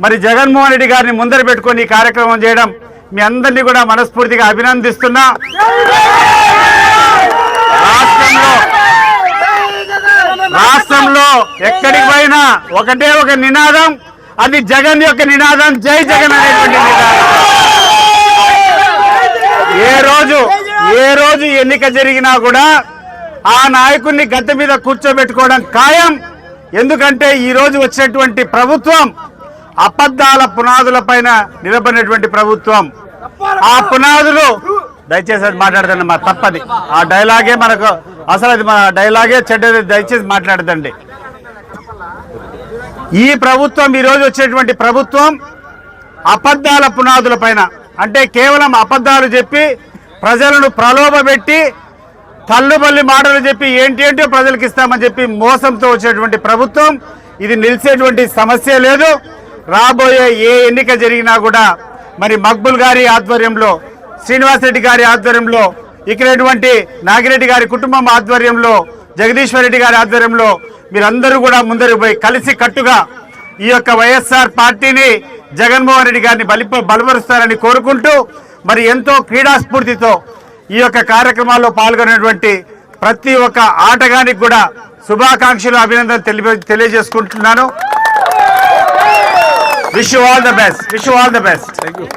మరి జగన్మోహన్ రెడ్డి గారిని ముందర పెట్టుకొని ఈ కార్యక్రమం చేయడం మీ అందరినీ కూడా మనస్ఫూర్తిగా అభినందిస్తున్నా. రాష్ట్రంలో ఎక్కడికి పోయినా ఒకటే ఒక నినాదం, అది జగన్ యొక్క నినాదం, జై జగన్ అనేటువంటి నినాదం. ఏ రోజు ఎన్నిక జరిగినా కూడా ఆ నాయకుడిని గద్దె మీద కూర్చోబెట్టుకోవడం ఖాయం. ఎందుకంటే ఈ రోజు వచ్చినటువంటి ప్రభుత్వం అబద్ధాల పునాదుల పైన నిలబడినటువంటి ప్రభుత్వం. ఆ పునాదులు దయచేసి అది మాట్లాడదండి, మా తప్పది. ఆ డైలాగే మనకు అసలు అది మన డైలాగే చెడ్డది, దయచేసి మాట్లాడదండి. ఈ ప్రభుత్వం ఈరోజు వచ్చేటువంటి ప్రభుత్వం అబద్ధాల పునాదుల పైన, అంటే కేవలం అబద్ధాలు చెప్పి ప్రజలను ప్రలోభపెట్టి తల్లుబల్లి మాటలు చెప్పి ఏంటో ప్రజలకు ఇస్తామని చెప్పి మోసంతో వచ్చేటువంటి ప్రభుత్వం. ఇది నిలిచేటువంటి సమస్య లేదు. రాబోయే ఏ ఎన్నిక జరిగినా కూడా మరి మక్బుల్ గారి ఆధ్వర్యంలో, శ్రీనివాసరెడ్డి గారి ఆధ్వర్యంలో, ఇక్కడటువంటి నాగిరెడ్డి గారి కుటుంబం ఆధ్వర్యంలో, జగదీశ్వర్ రెడ్డి గారి ఆధ్వర్యంలో మీరందరూ కూడా ముందరికి పోయి కలిసి కట్టుగా ఈ యొక్క వైఎస్ఆర్ పార్టీని, జగన్మోహన్ రెడ్డి గారిని బలపరుస్తారని కోరుకుంటూ, మరి ఎంతో క్రీడాస్ఫూర్తితో ఈ యొక్క కార్యక్రమాల్లో పాల్గొనేటువంటి ప్రతి ఒక్క ఆటగానికి కూడా శుభాకాంక్షలు, అభినందనలు తెలియజేసుకుంటున్నాను. Wish you all the best.